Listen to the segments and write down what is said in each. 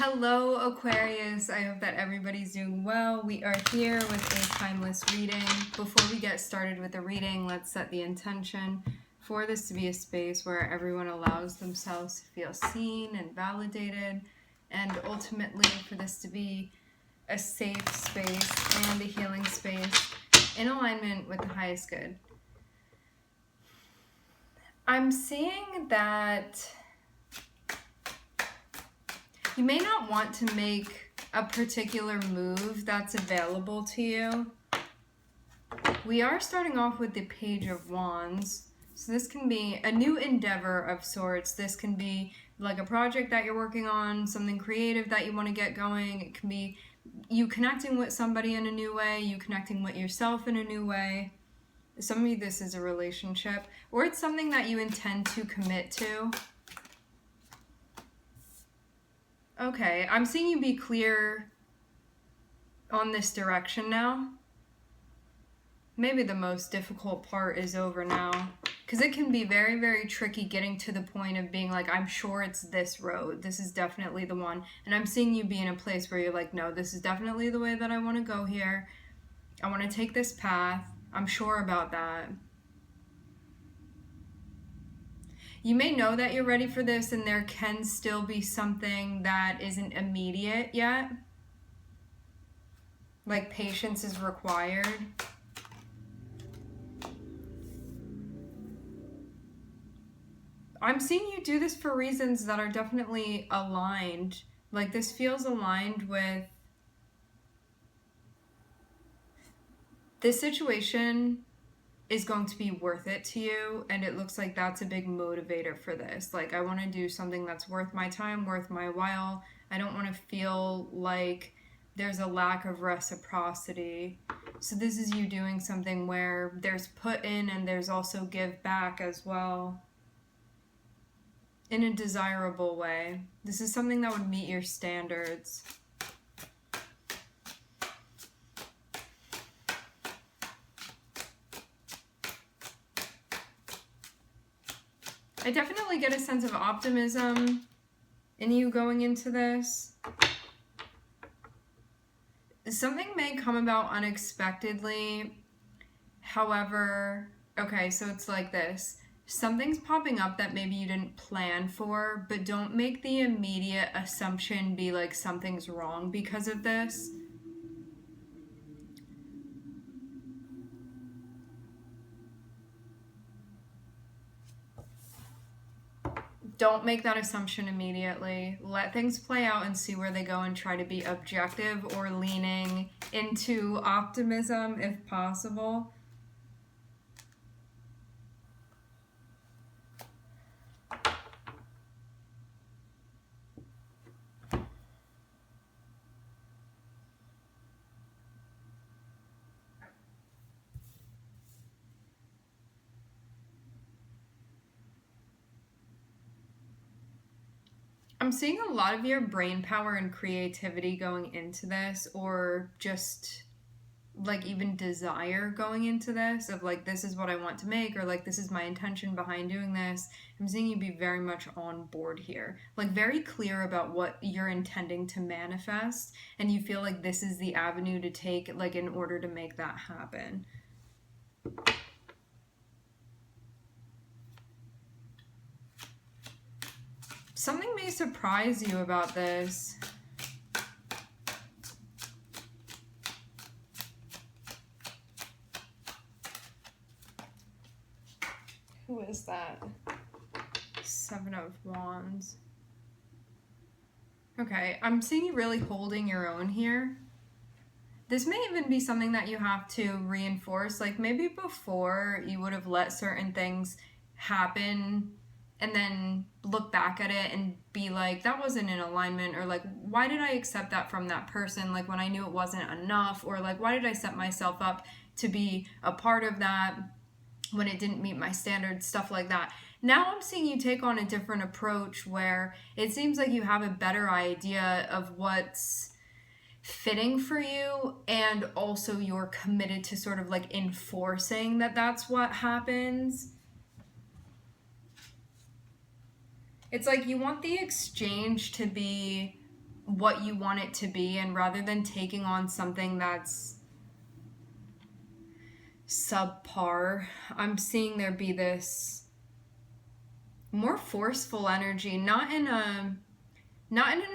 Hello Aquarius, I hope that everybody's doing well. We are here with a timeless reading. Before we get started with the reading, let's set the intention for this to be a space where everyone allows themselves to feel seen and validated, and ultimately for this to be a safe space and a healing space in alignment with the highest good. I'm seeing that you may not want to make a particular move that's available to you. We are starting off with the Page of Wands. So this can be a new endeavor of sorts. This can be like a project that you're working on, something creative that you want to get going. It can be you connecting with somebody in a new way, you connecting with yourself in a new way. Some of you, this is a relationship, or it's something that you intend to commit to. Okay, I'm seeing you be clear on this direction now. Maybe the most difficult part is over now, because it can be very, very tricky getting to the point of being like, I'm sure it's this road. This is definitely the one. And I'm seeing you be in a place where you're like, no, this is definitely the way that I want to go here. I want to take this path. I'm sure about that. You may know that you're ready for this, and there can still be something that isn't immediate yet. Like patience is required. I'm seeing you do this for reasons that are definitely aligned. Like this feels aligned with this situation is going to be worth it to you, and it looks like that's a big motivator for this. Like, I want to do something that's worth my time, worth my while. I don't want to feel like there's a lack of reciprocity. So this is you doing something where there's put in and there's also give back as well, in a desirable way. This is something that would meet your standards. I definitely get a sense of optimism in you going into this. Something may come about unexpectedly. However, okay, so it's like this. Something's popping up that maybe you didn't plan for, but don't make the immediate assumption be like something's wrong because of this. Don't make that assumption immediately. Let things play out and see where they go, and try to be objective or leaning into optimism if possible. I'm seeing a lot of your brain power and creativity going into this, or just like even desire going into this, of like, this is what I want to make, or like, this is my intention behind doing this. I'm seeing you be very much on board here, like very clear about what you're intending to manifest, and you feel like this is the avenue to take, like, in order to make that happen. Something may surprise you about this. Who is that? Seven of Wands. Okay, I'm seeing you really holding your own here. This may even be something that you have to reinforce. Like, maybe before you would have let certain things happen and then look back at it and be like, that wasn't in alignment, or like, why did I accept that from that person, like when I knew it wasn't enough, or like, why did I set myself up to be a part of that when it didn't meet my standards, stuff like that. Now I'm seeing you take on a different approach where it seems like you have a better idea of what's fitting for you, and also you're committed to sort of like enforcing that that's what happens. It's like you want the exchange to be what you want it to be, and rather than taking on something that's subpar, I'm seeing there be this more forceful energy, not in an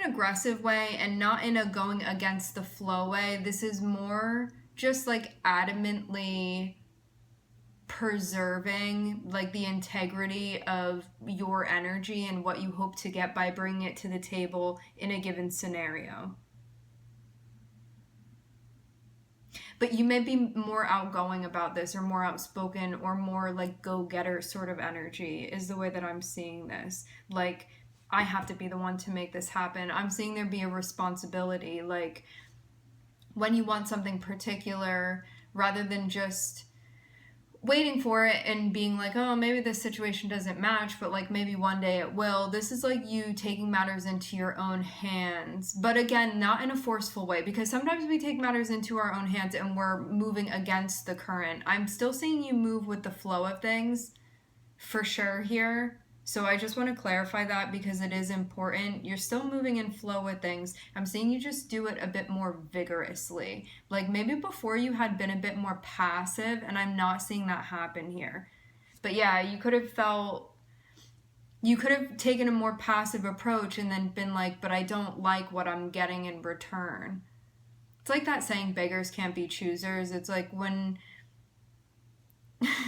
aggressive way and not in a going against the flow way. This is more just like adamantly preserving like the integrity of your energy and what you hope to get by bringing it to the table in a given scenario. But you may be more outgoing about this, or more outspoken, or more like go-getter sort of energy is the way that I'm seeing this. Like, I have to be the one to make this happen. I'm seeing there be a responsibility. Like, when you want something particular, rather than just waiting for it and being like, oh, maybe this situation doesn't match, but like maybe one day it will. This is like you taking matters into your own hands. But again, not in a forceful way, because sometimes we take matters into our own hands and we're moving against the current. I'm still seeing you move with the flow of things for sure here. So I just want to clarify that because it is important. You're still moving in flow with things. I'm seeing you just do it a bit more vigorously. Like maybe before you had been a bit more passive, and I'm not seeing that happen here. But yeah, you could have taken a more passive approach and then been like, but I don't like what I'm getting in return. It's like that saying, beggars can't be choosers. It's like when...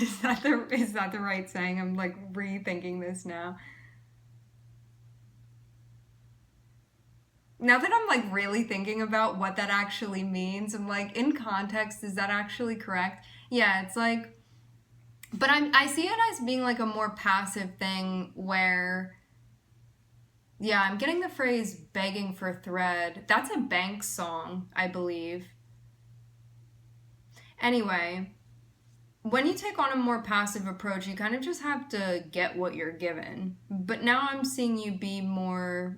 Is that the right saying? I'm like rethinking this now. Now that I'm like really thinking about what that actually means, I'm like, in context, is that actually correct? Yeah, it's like, but I see it as being like a more passive thing where, yeah, I'm getting the phrase begging for thread. That's a Banks song, I believe. Anyway, when you take on a more passive approach, you kind of just have to get what you're given. But now I'm seeing you be more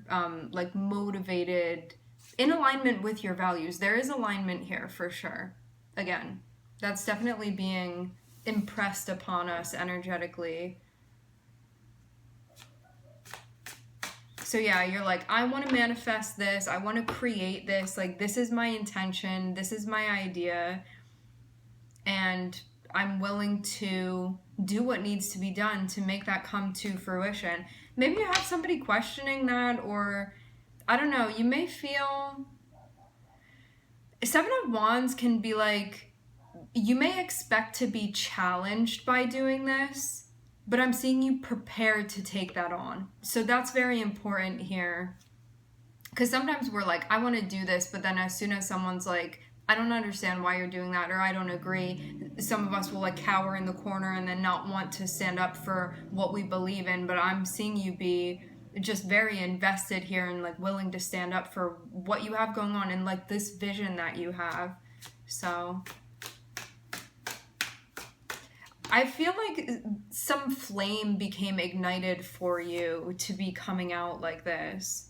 like motivated, in alignment with your values. There is alignment here for sure. Again, that's definitely being impressed upon us energetically. So yeah, you're like, I want to manifest this. I want to create this. Like, this is my intention. This is my idea. And I'm willing to do what needs to be done to make that come to fruition. Maybe you have somebody questioning that, or I don't know, you may feel... Seven of Wands can be like, you may expect to be challenged by doing this, but I'm seeing you prepared to take that on. So that's very important here. Because sometimes we're like, I want to do this, but then as soon as someone's like, I don't understand why you're doing that, or I don't agree, some of us will like cower in the corner and then not want to stand up for what we believe in. But I'm seeing you be just very invested here and like willing to stand up for what you have going on and like this vision that you have. So I feel like some flame became ignited for you to be coming out like this.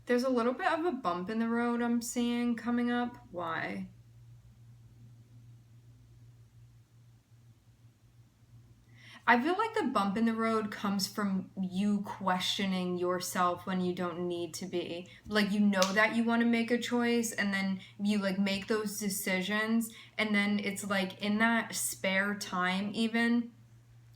There's a little bit of a bump in the road I'm seeing coming up. Why? I feel like the bump in the road comes from you questioning yourself when you don't need to be. Like, you know that you want to make a choice, and then you like make those decisions, and then it's like in that spare time even,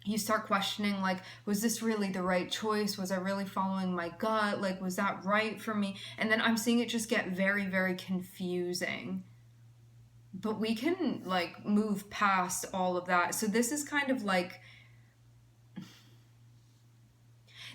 you start questioning, like, was this really the right choice? Was I really following my gut? Like, was that right for me? And then I'm seeing it just get very, very confusing. But we can, like, move past all of that. So this is kind of like...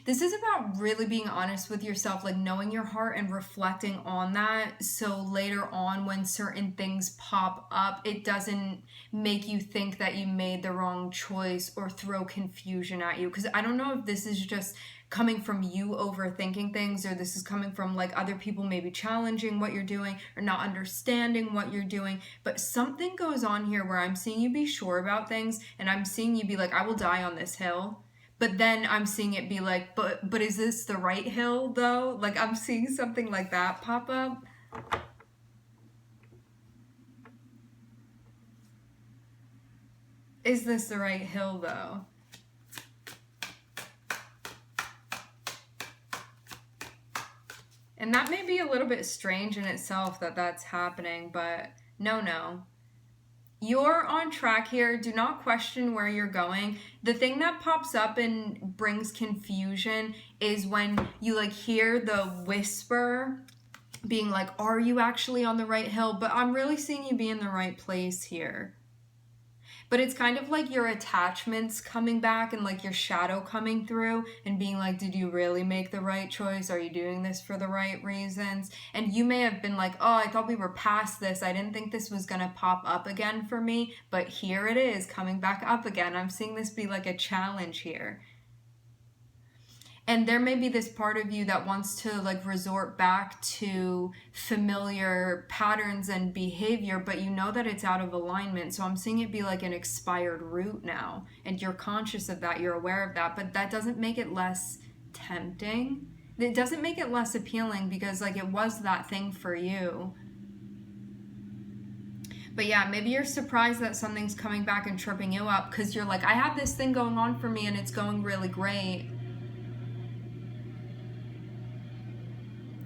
This is about really being honest with yourself, like knowing your heart and reflecting on that. So later on, when certain things pop up, it doesn't make you think that you made the wrong choice or throw confusion at you. Because I don't know if this is just coming from you overthinking things, or this is coming from like other people maybe challenging what you're doing or not understanding what you're doing. But something goes on here where I'm seeing you be sure about things, and I'm seeing you be like, I will die on this hill. But then I'm seeing it be like, but is this the right hill though? Like, I'm seeing something like that pop up. Is this the right hill though? And that may be a little bit strange in itself that that's happening, but no. You're on track here. Do not question where you're going. The thing that pops up and brings confusion is when you like hear the whisper being like, are you actually on the right hill? But I'm really seeing you be in the right place here. But it's kind of like your attachments coming back and like your shadow coming through and being like, did you really make the right choice? Are you doing this for the right reasons? And you may have been like, oh, I thought we were past this. I didn't think this was going to pop up again for me. But here it is coming back up again. I'm seeing this be like a challenge here. And there may be this part of you that wants to like resort back to familiar patterns and behavior, but you know that it's out of alignment. So I'm seeing it be like an expired route now. And you're conscious of that, you're aware of that, but that doesn't make it less tempting. It doesn't make it less appealing because like it was that thing for you. But yeah, maybe you're surprised that something's coming back and tripping you up because you're like, I have this thing going on for me and it's going really great.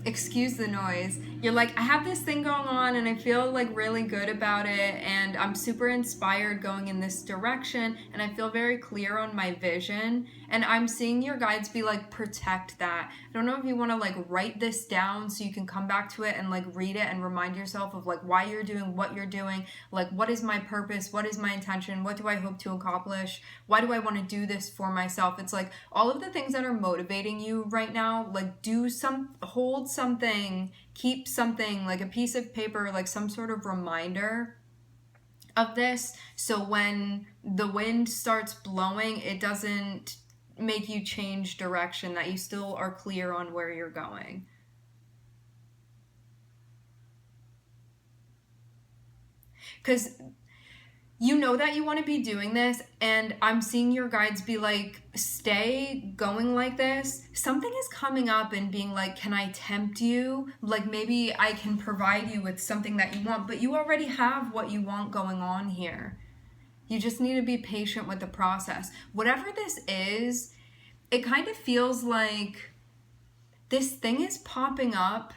Excuse the noise. You're like, I have this thing going on and I feel like really good about it and I'm super inspired going in this direction and I feel very clear on my vision and I'm seeing your guides be like, protect that. I don't know if you want to like write this down so you can come back to it and like read it and remind yourself of like why you're doing what you're doing, like what is my purpose, what is my intention, what do I hope to accomplish, why do I want to do this for myself. It's like all of the things that are motivating you right now, like hold something, keep something, like a piece of paper, like some sort of reminder of this, so when the wind starts blowing, it doesn't make you change direction, that you still are clear on where you're going. Because you know that you want to be doing this, and I'm seeing your guides be like, stay going like this. Something is coming up and being like, can I tempt you? Like maybe I can provide you with something that you want, but you already have what you want going on here. You just need to be patient with the process. Whatever this is, it kind of feels like this thing is popping up.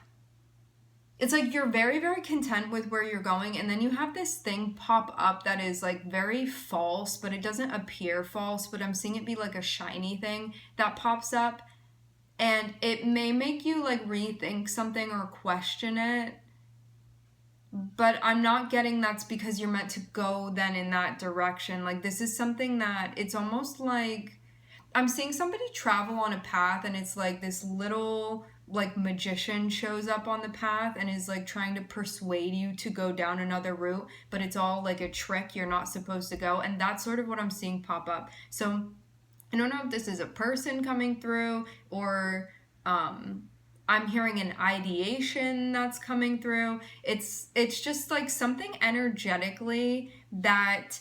It's like you're very, very content with where you're going, and then you have this thing pop up that is like very false, but it doesn't appear false, but I'm seeing it be like a shiny thing that pops up, and it may make you like rethink something or question it, but I'm not getting that's because you're meant to go then in that direction. Like this is something that it's almost like I'm seeing somebody travel on a path and it's like this little like magician shows up on the path and is like trying to persuade you to go down another route, but it's all like a trick, you're not supposed to go. And that's sort of what I'm seeing pop up. So I don't know if this is a person coming through or I'm hearing an ideation that's coming through. It's just like something energetically that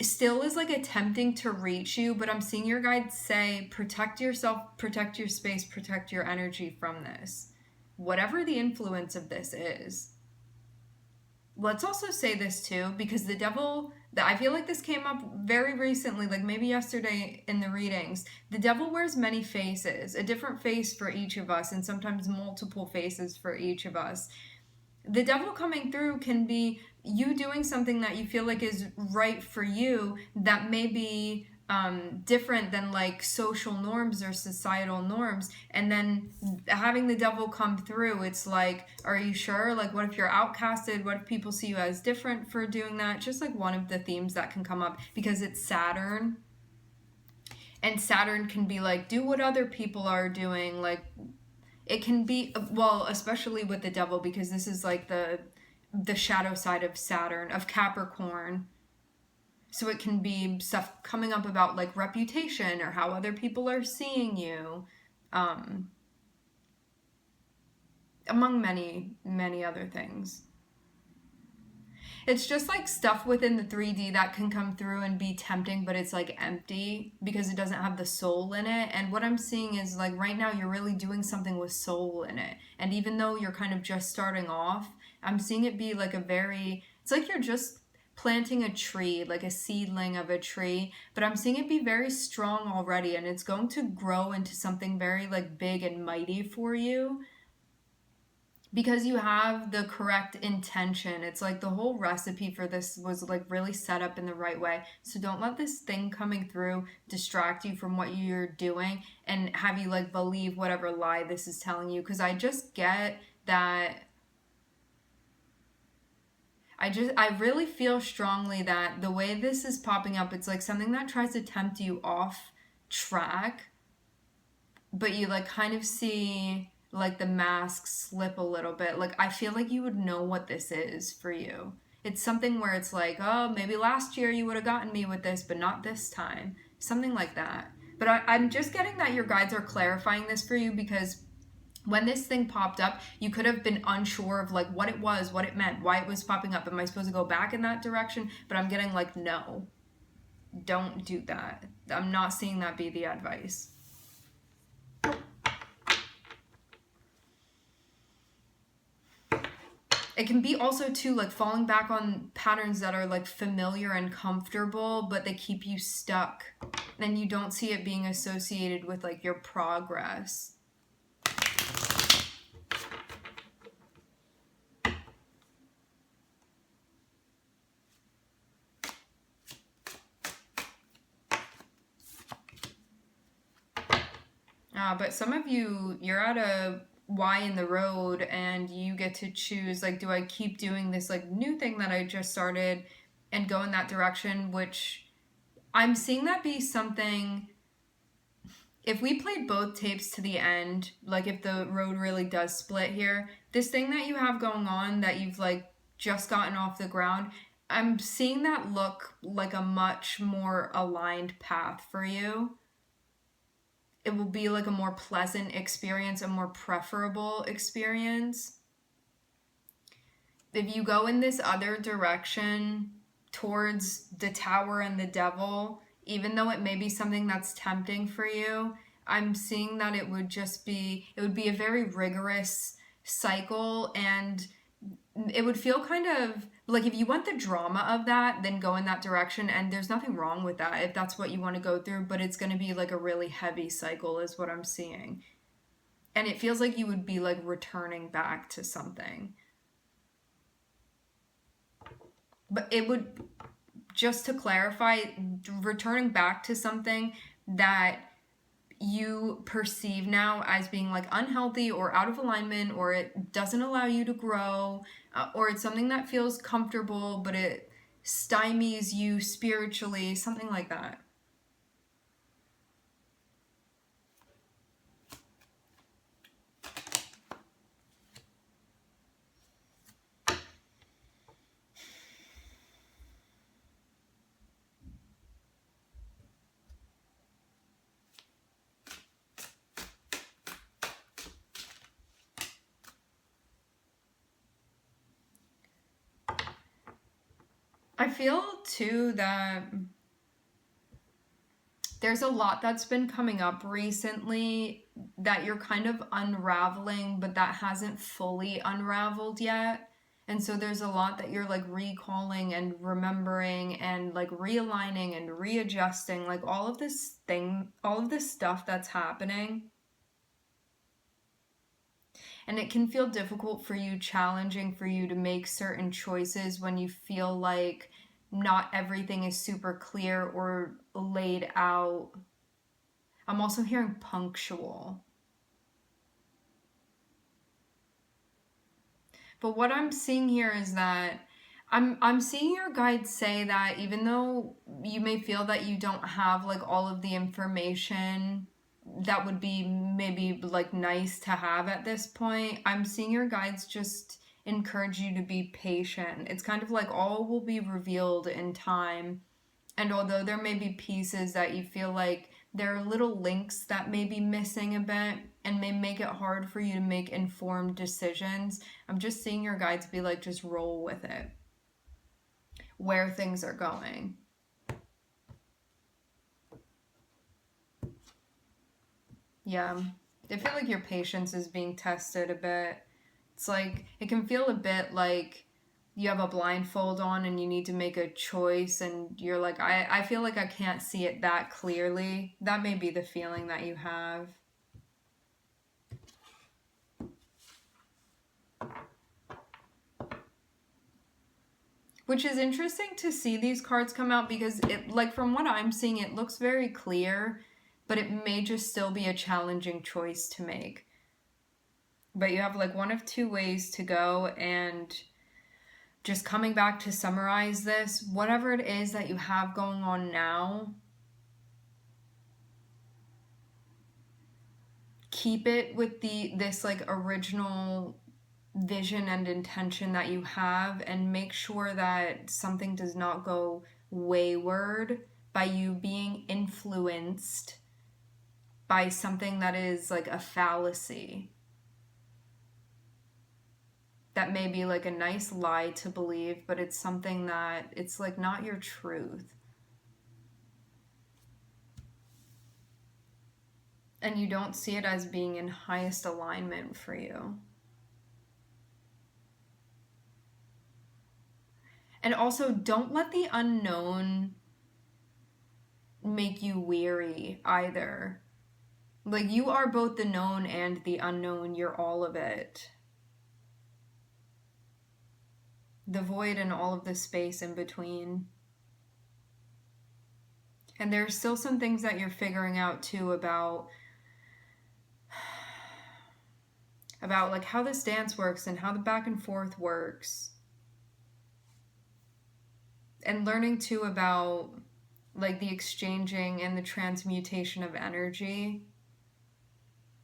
still is like attempting to reach you, but I'm seeing your guides say, protect yourself, protect your space, protect your energy from this. Whatever the influence of this is. Let's also say this too, because the devil, I feel like this came up very recently, like maybe yesterday in the readings. The devil wears many faces, a different face for each of us, and sometimes multiple faces for each of us. The devil coming through can be you doing something that you feel like is right for you that may be different than like social norms or societal norms, and then having the devil come through, it's like, are you sure? Like what if you're outcasted? What if people see you as different for doing that? Just like one of the themes that can come up because it's Saturn, and Saturn can be like, do what other people are doing. Like it can be, well, especially with the devil, because this is like the shadow side of Saturn, of Capricorn. So it can be stuff coming up about like reputation or how other people are seeing you, among many, many other things. It's just like stuff within the 3D that can come through and be tempting, but it's like empty because it doesn't have the soul in it. And what I'm seeing is like right now you're really doing something with soul in it. And even though you're kind of just starting off, I'm seeing it be like it's like you're just planting a tree, like a seedling of a tree, but I'm seeing it be very strong already, and it's going to grow into something very like big and mighty for you because you have the correct intention. It's like the whole recipe for this was like really set up in the right way. So don't let this thing coming through distract you from what you're doing and have you like believe whatever lie this is telling you, because I just get that I really feel strongly that the way this is popping up, it's like something that tries to tempt you off track, but you like kind of see like the mask slip a little bit. Like I feel like you would know what this is for you. It's something where it's like, oh, maybe last year you would have gotten me with this, but not this time. Something like that. But I'm just getting that your guides are clarifying this for you, because when this thing popped up, you could have been unsure of like what it was, what it meant, why it was popping up. Am I supposed to go back in that direction? But I'm getting like, no, don't do that. I'm not seeing that be the advice. It can be also too like falling back on patterns that are like familiar and comfortable, but they keep you stuck and you don't see it being associated with like your progress. But some of you, you're at a Y in the road and you get to choose, like, do I keep doing this like new thing that I just started and go in that direction? Which I'm seeing that be something, if we played both tapes to the end, like if the road really does split here, this thing that you have going on that you've like just gotten off the ground, I'm seeing that look like a much more aligned path for you. It will be like a more pleasant experience, a more preferable experience. If you go in this other direction towards the tower and the devil, even though it may be something that's tempting for you, I'm seeing that it would be a very rigorous cycle, and it would feel kind of like, if you want the drama of that, then go in that direction, and there's nothing wrong with that if that's what you want to go through, but it's going to be like a really heavy cycle is what I'm seeing. And it feels like you would be like returning back to something. But it would, just to clarify, returning back to something that you perceive now as being like unhealthy or out of alignment, or it doesn't allow you to grow, or it's something that feels comfortable but it stymies you spiritually, something like that. I feel too that there's a lot that's been coming up recently that you're kind of unraveling, but that hasn't fully unraveled yet. And so there's a lot that you're like recalling and remembering and like realigning and readjusting, like all of this stuff that's happening. And it can feel difficult for you, challenging for you to make certain choices when you feel like not everything is super clear or laid out. I'm also hearing punctual. But what I'm seeing here is that I'm seeing your guides say that even though you may feel that you don't have like all of the information that would be maybe like nice to have at this point, I'm seeing your guides just encourage you to be patient. It's kind of like all will be revealed in time. And although there may be pieces that you feel like there are little links that may be missing a bit and may make it hard for you to make informed decisions, I'm just seeing your guides be like, just roll with it, where things are going. Yeah, I feel like your patience is being tested a bit. It's like, it can feel a bit like you have a blindfold on and you need to make a choice and you're like, I feel like I can't see it that clearly. That may be the feeling that you have. Which is interesting to see these cards come out because it, like, from what I'm seeing, it looks very clear, but it may just still be a challenging choice to make. But you have like one of two ways to go, and just coming back to summarize this, whatever it is that you have going on now, keep it with this like original vision and intention that you have, and make sure that something does not go wayward by you being influenced by something that is like a fallacy. That may be like a nice lie to believe, but it's something that it's like not your truth. And you don't see it as being in highest alignment for you. And also, don't let the unknown make you weary either. Like, you are both the known and the unknown. You're all of it. The void and all of the space in between. And there's still some things that you're figuring out too about like how this dance works and how the back and forth works. And learning too about like the exchanging and the transmutation of energy,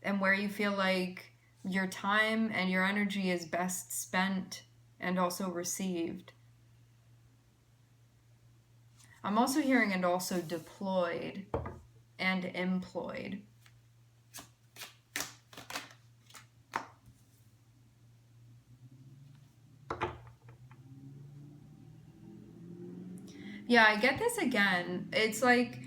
and where you feel like your time and your energy is best spent and also received. I'm also hearing and also deployed and employed. Yeah, I get this again. It's like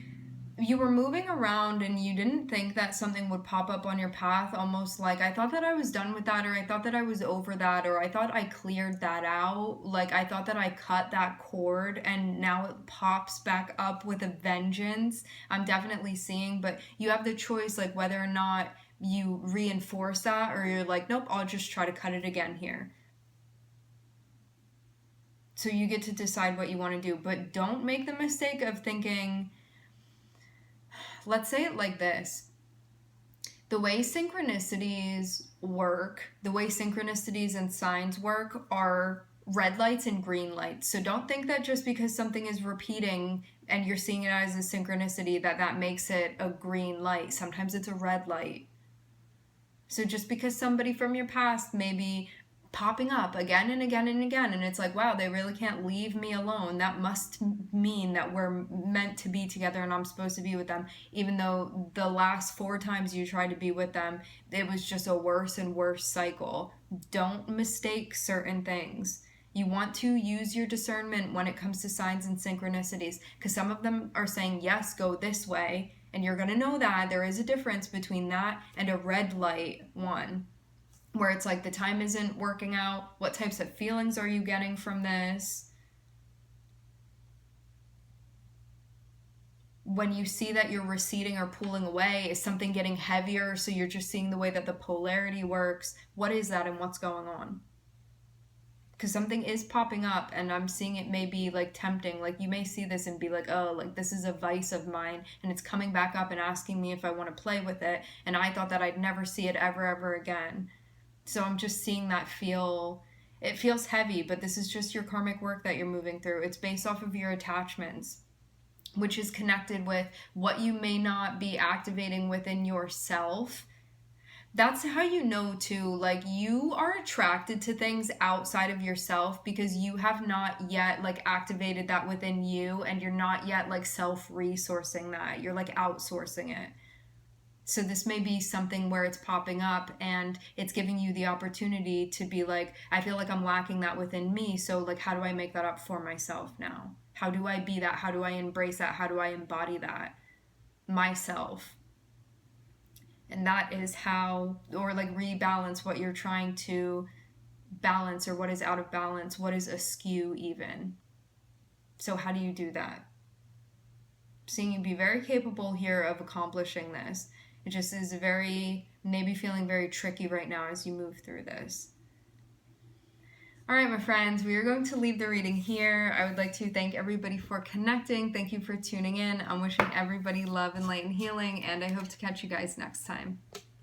you were moving around and you didn't think that something would pop up on your path, almost like I thought that I was done with that, or I thought that I was over that, or I thought I cleared that out. Like I thought that I cut that cord and now it pops back up with a vengeance. I'm definitely seeing, but you have the choice like whether or not you reinforce that, or you're like, nope, I'll just try to cut it again here. So you get to decide what you want to do, but don't make the mistake of thinking, let's say it like this. The way synchronicities work, the way synchronicities and signs work are red lights and green lights. So don't think that just because something is repeating and you're seeing it as a synchronicity that makes it a green light. Sometimes it's a red light. So just because somebody from your past may be popping up again and again and again, and it's like, wow, they really can't leave me alone, that must mean that we're meant to be together and I'm supposed to be with them, even though the last 4 times you tried to be with them, it was just a worse and worse cycle. Don't mistake certain things. You want to use your discernment when it comes to signs and synchronicities, because some of them are saying, yes, go this way, and you're going to know that there is a difference between that and a red light one, where it's like the time isn't working out. What types of feelings are you getting from this? When you see that you're receding or pulling away, is something getting heavier? So you're just seeing the way that the polarity works. What is that and what's going on? Because something is popping up and I'm seeing it may be like tempting. Like you may see this and be like, oh, like this is a vice of mine and it's coming back up and asking me if I want to play with it. And I thought that I'd never see it ever again. So I'm just seeing that it feels heavy, but this is just your karmic work that you're moving through. It's based off of your attachments, which is connected with what you may not be activating within yourself. That's how you know too, like you are attracted to things outside of yourself because you have not yet like activated that within you, and you're not yet like self-resourcing that. You're like outsourcing it. So this may be something where it's popping up and it's giving you the opportunity to be like, I feel like I'm lacking that within me. So like, how do I make that up for myself now? How do I be that? How do I embrace that? How do I embody that myself? And that is how, or like rebalance what you're trying to balance or what is out of balance, what is askew even. So how do you do that? Seeing you be very capable here of accomplishing this. It just is maybe feeling very tricky right now as you move through this. All right, my friends, we are going to leave the reading here. I would like to thank everybody for connecting. Thank you for tuning in. I'm wishing everybody love and light and healing, and I hope to catch you guys next time.